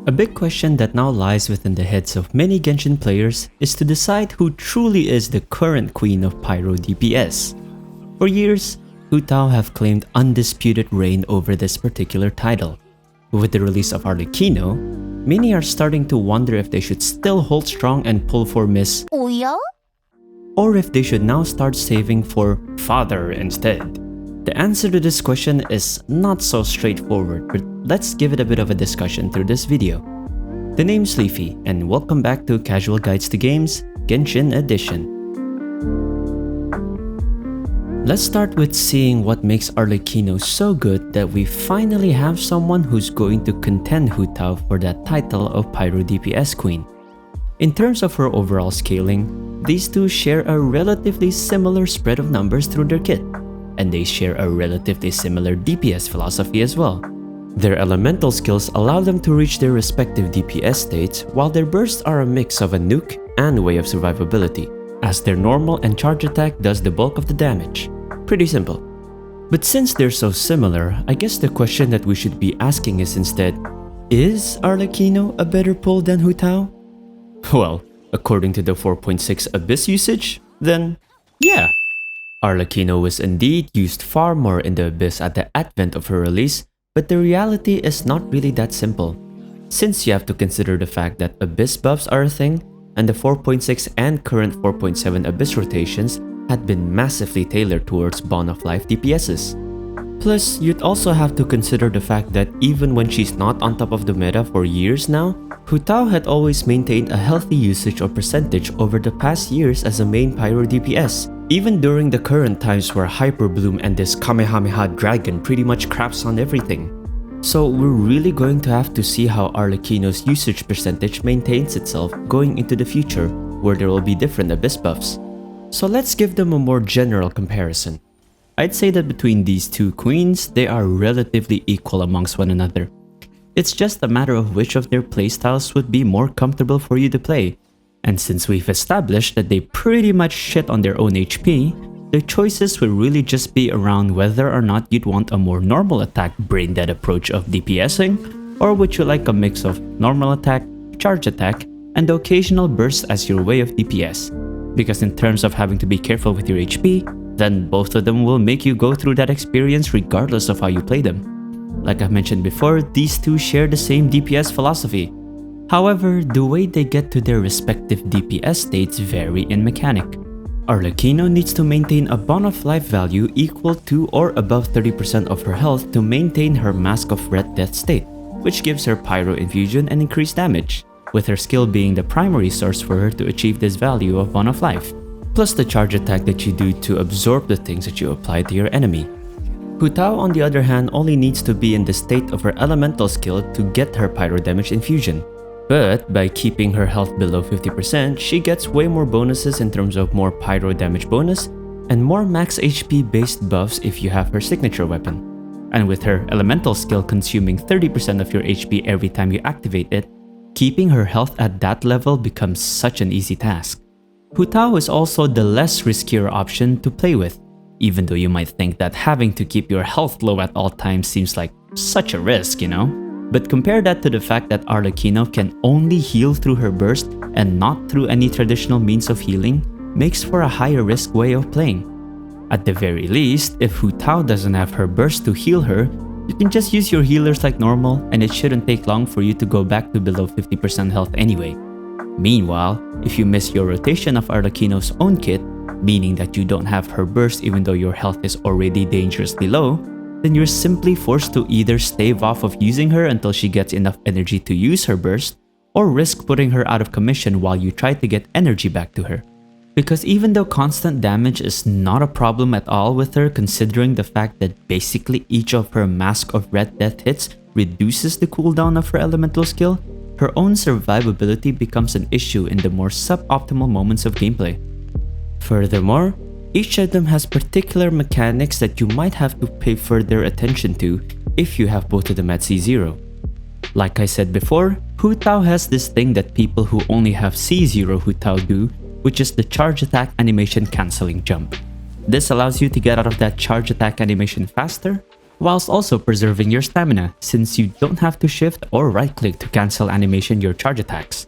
A big question that now lies within the heads of many Genshin players is to decide who truly is the current queen of Pyro DPS. For years, Hu Tao have claimed undisputed reign over this particular title. With the release of Arlecchino, many are starting to wonder if they should still hold strong and pull for Miss Oya? or if they should now start saving for Father instead. The answer to this question is not so straightforward, but let's give it a bit of a discussion through this video. The name's Leafy, and welcome back to Casual Guides to Games, Genshin Edition. Let's start with seeing what makes Arlecchino so good that we finally have someone who's going to contend Hu Tao for that title of Pyro DPS Queen. In terms of her overall scaling, these two share a relatively similar spread of numbers through their kit, and they share a relatively similar DPS philosophy as well. Their elemental skills allow them to reach their respective DPS states, while their bursts are a mix of a nuke and way of survivability, as their normal and charge attack does the bulk of the damage. Pretty simple. But since they're so similar, I guess the question that we should be asking is instead, is Arlecchino a better pull than Hu Tao? Well, according to the 4.6 Abyss usage, then yeah. Arlecchino was indeed used far more in the Abyss at the advent of her release, but the reality is not really that simple. Since you have to consider the fact that Abyss buffs are a thing, and the 4.6 and current 4.7 Abyss rotations had been massively tailored towards Bond of Life DPSs. Plus, you'd also have to consider the fact that even when she's not on top of the meta for years now, Hu Tao had always maintained a healthy usage or percentage over the past years as a main Pyro DPS, even during the current times where Hyper Bloom and this Kamehameha Dragon pretty much craps on everything. So we're really going to have to see how Arlecchino's usage percentage maintains itself going into the future, where there will be different Abyss buffs. So let's give them a more general comparison. I'd say that between these two queens, they are relatively equal amongst one another. It's just a matter of which of their playstyles would be more comfortable for you to play. And since we've established that they pretty much shit on their own HP, the choices will really just be around whether or not you'd want a more normal attack brain-dead approach of DPSing, or would you like a mix of normal attack, charge attack, and the occasional burst as your way of DPS. Because in terms of having to be careful with your HP, then both of them will make you go through that experience regardless of how you play them. Like I've mentioned before, these two share the same DPS philosophy. However, the way they get to their respective DPS states vary in mechanic. Arlecchino needs to maintain a Bond of Life value equal to or above 30% of her health to maintain her Mask of Red Death state, which gives her Pyro Infusion and increased damage, with her skill being the primary source for her to achieve this value of Bond of Life, plus the charge attack that you do to absorb the things that you apply to your enemy. Hu Tao, on the other hand, only needs to be in the state of her elemental skill to get her Pyro damage infusion. But by keeping her health below 50%, she gets way more bonuses in terms of more Pyro damage bonus and more max HP based buffs if you have her signature weapon. And with her elemental skill consuming 30% of your HP every time you activate it, keeping her health at that level becomes such an easy task. Hu Tao is also the less riskier option to play with, even though you might think that having to keep your health low at all times seems like such a risk, you know? But compare that to the fact that Arlecchino can only heal through her burst and not through any traditional means of healing, makes for a higher risk way of playing. At the very least, if Hu Tao doesn't have her burst to heal her, you can just use your healers like normal and it shouldn't take long for you to go back to below 50% health anyway. Meanwhile, if you miss your rotation of Arlecchino's own kit, meaning that you don't have her burst even though your health is already dangerously low, then you're simply forced to either stave off of using her until she gets enough energy to use her burst, or risk putting her out of commission while you try to get energy back to her. Because even though constant damage is not a problem at all with her, considering the fact that basically each of her Mask of Red Death hits reduces the cooldown of her elemental skill, her own survivability becomes an issue in the more suboptimal moments of gameplay. Furthermore, each of them has particular mechanics that you might have to pay further attention to if you have both of them at C0. Like I said before, Hu Tao has this thing that people who only have C0 Hu Tao do, which is the charge attack animation cancelling jump. This allows you to get out of that charge attack animation faster, whilst also preserving your stamina since you don't have to shift or right click to cancel animation your charge attacks.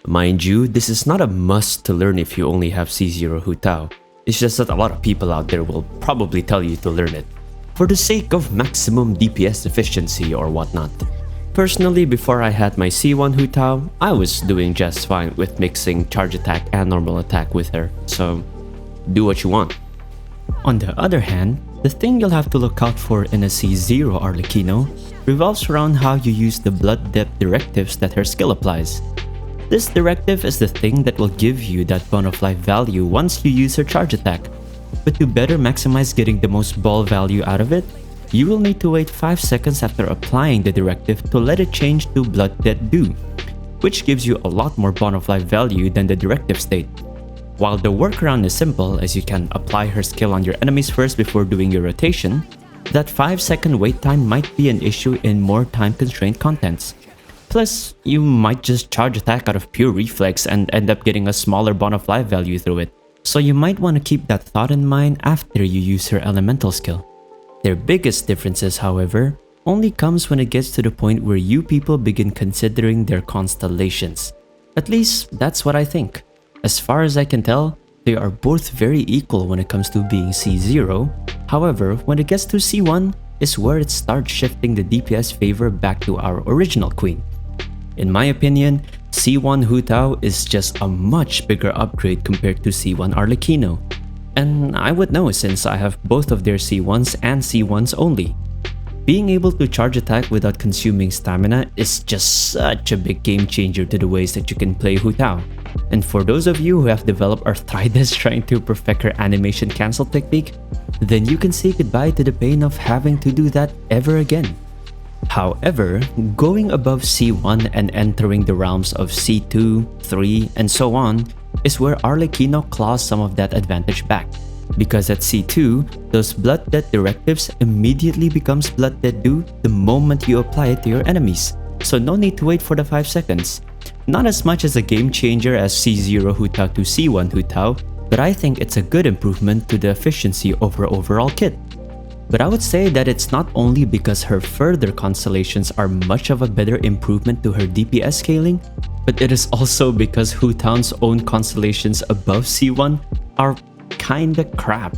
Mind you, this is not a must to learn if you only have C0 Hu Tao. It's just that a lot of people out there will probably tell you to learn it for the sake of maximum DPS efficiency or whatnot. Personally, before I had my C1 Hu Tao, I was doing just fine with mixing charge attack and normal attack with her, so do what you want. On the other hand, the thing you'll have to look out for in a C0 Arlecchino revolves around how you use the blood depth directives that her skill applies. This directive is the thing that will give you that bone of life value once you use her charge attack. But to better maximize getting the most ball value out of it, you will need to wait 5 seconds after applying the directive to let it change to Blood Debt Do, which gives you a lot more bone of life value than the directive state. While the workaround is simple as you can apply her skill on your enemies first before doing your rotation, that 5-second wait time might be an issue in more time-constrained contents. Plus, you might just charge attack out of pure reflex and end up getting a smaller bone of life value through it, so you might want to keep that thought in mind after you use her elemental skill. Their biggest differences, however, only comes when it gets to the point where you people begin considering their constellations. At least, that's what I think. As far as I can tell, they are both very equal when it comes to being C0, however, when it gets to C1 is where it starts shifting the DPS favor back to our original queen. In my opinion, C1 Hu Tao is just a much bigger upgrade compared to C1 Arlecchino. And I would know since I have both of their C1s and C1s only. Being able to charge attack without consuming stamina is just such a big game changer to the ways that you can play Hu Tao. And for those of you who have developed arthritis trying to perfect her animation cancel technique, then you can say goodbye to the pain of having to do that ever again. However, going above C1 and entering the realms of C2, 3, and so on is where Arlecchino claws some of that advantage back. Because at C2, those Blood Debt directives immediately becomes Blood Debt Do the moment you apply it to your enemies, so no need to wait for the 5 seconds. Not as much as a game changer as C0 Hu Tao to C1 Hu Tao, but I think it's a good improvement to the efficiency of her overall kit. But I would say that it's not only because her further constellations are much of a better improvement to her DPS scaling, but it is also because Hu Tao's own constellations above C1 are kinda crap.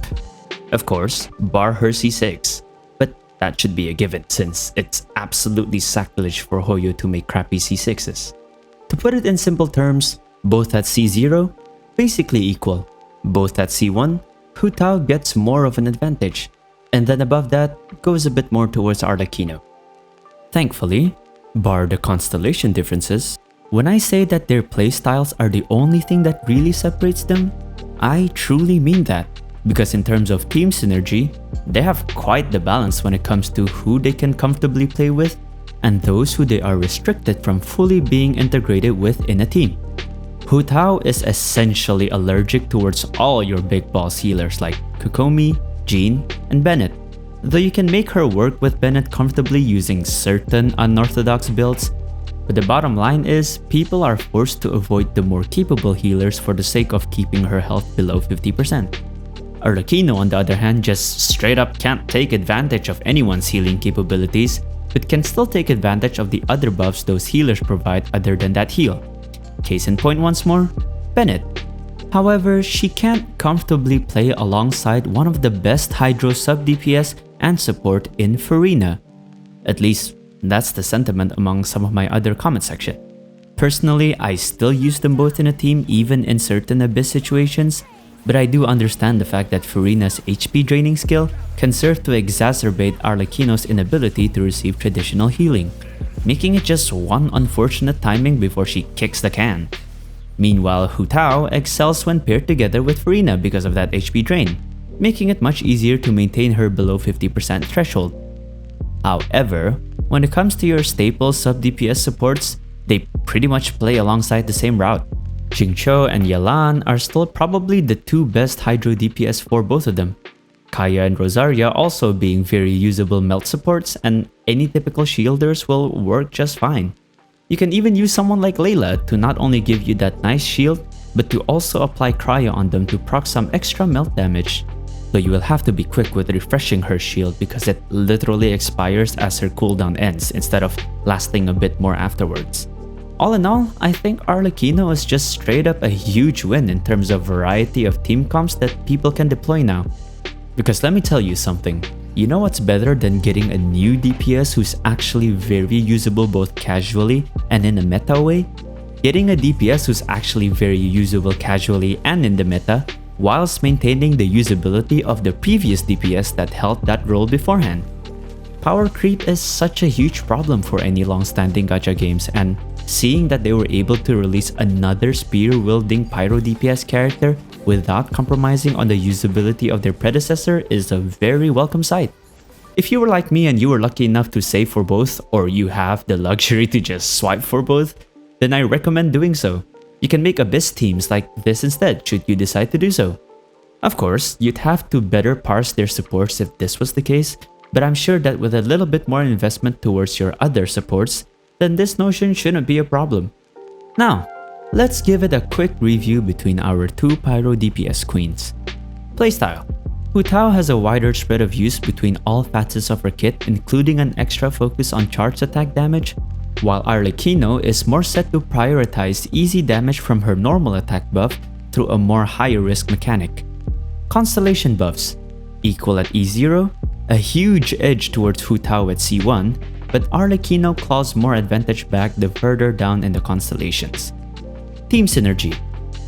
Of course, bar her C6, but that should be a given since it's absolutely sacrilege for Hoyo to make crappy C6s. To put it in simple terms, both at C0, basically equal. Both at C1, Hu Tao gets more of an advantage, and then above that goes a bit more towards Arlecchino. Thankfully, bar the constellation differences, when I say that their playstyles are the only thing that really separates them, I truly mean that, because in terms of team synergy, they have quite the balance when it comes to who they can comfortably play with and those who they are restricted from fully being integrated with in a team. Hu Tao is essentially allergic towards all your big boss healers like Kokomi, Jean, and Bennett, though you can make her work with Bennett comfortably using certain unorthodox builds, but the bottom line is people are forced to avoid the more capable healers for the sake of keeping her health below 50%. Arlecchino on the other hand just straight up can't take advantage of anyone's healing capabilities, but can still take advantage of the other buffs those healers provide other than that heal. Case in point once more, Bennett. However, she can't comfortably play alongside one of the best Hydro sub DPS and support in Farina. At least, that's the sentiment among some of my other comment section. Personally, I still use them both in a team even in certain Abyss situations, but I do understand the fact that Farina's HP draining skill can serve to exacerbate Arlecchino's inability to receive traditional healing, making it just one unfortunate timing before she kicks the can. Meanwhile, Hu Tao excels when paired together with Farina because of that HP drain, making it much easier to maintain her below 50% threshold. However, when it comes to your staple sub-DPS supports, they pretty much play alongside the same route. Jingqiu and Yalan are still probably the two best Hydro DPS for both of them, Kaya and Rosaria also being very usable melt supports, and any typical shielders will work just fine. You can even use someone like Layla to not only give you that nice shield, but to also apply cryo on them to proc some extra melt damage. though you will have to be quick with refreshing her shield because it literally expires as her cooldown ends instead of lasting a bit more afterwards. All in all, I think Arlecchino is just straight up a huge win in terms of variety of team comps that people can deploy now. Because let me tell you something, you know what's better than getting a new DPS who's actually very usable both casually and in a meta way? Getting a DPS who's actually very usable casually and in the meta, whilst maintaining the usability of the previous DPS that held that role beforehand. Power creep is such a huge problem for any long-standing gacha games, and seeing that they were able to release another spear-wielding Pyro DPS character without compromising on the usability of their predecessor is a very welcome sight. If you were like me and you were lucky enough to save for both, or you have the luxury to just swipe for both, then I recommend doing so. You can make abyss teams like this instead should you decide to do so. Of course, you'd have to better parse their supports if this was the case, but I'm sure that with a little bit more investment towards your other supports, then this notion shouldn't be a problem. Now, let's give it a quick review between our two Pyro DPS queens. Playstyle. Hu Tao has a wider spread of use between all facets of her kit, including an extra focus on charged attack damage, while Arlecchino is more set to prioritize easy damage from her normal attack buff through a more higher risk mechanic. Constellation buffs. Equal at E0, a huge edge towards Hu Tao at C1, but Arlecchino claws more advantage back the further down in the constellations. Team synergy.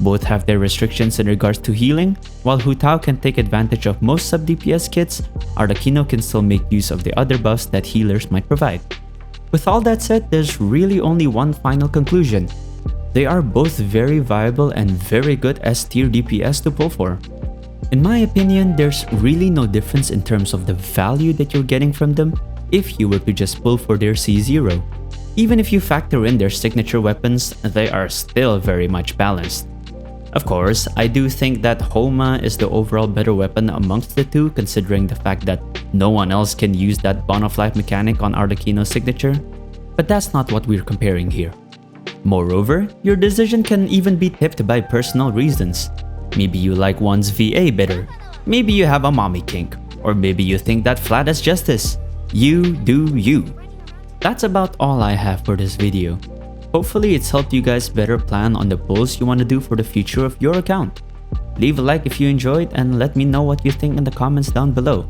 Both have their restrictions in regards to healing. While Hu Tao can take advantage of most sub-DPS kits, Arlecchino can still make use of the other buffs that healers might provide. With all that said, there's really only one final conclusion. They are both very viable and very good S-tier DPS to pull for. In my opinion, there's really no difference in terms of the value that you're getting from them if you were to just pull for their C0. Even if you factor in their signature weapons, they are still very much balanced. Of course, I do think that Homa is the overall better weapon amongst the two, considering the fact that no one else can use that Bond of Life mechanic on Arlecchino's signature, but that's not what we're comparing here. Moreover, your decision can even be tipped by personal reasons. Maybe you like one's VA better, maybe you have a mommy kink, or maybe you think that flat as justice. You do you. That's about all I have for this video. Hopefully it's helped you guys better plan on the pulls you want to do for the future of your account. Leave a like if you enjoyed and let me know what you think in the comments down below.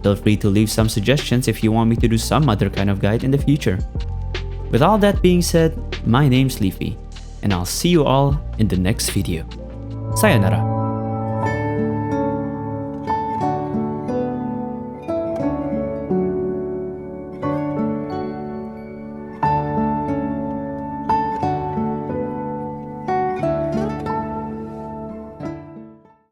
Feel free to leave some suggestions if you want me to do some other kind of guide in the future. With all that being said, my name's Leafy, and I'll see you all in the next video. Sayonara.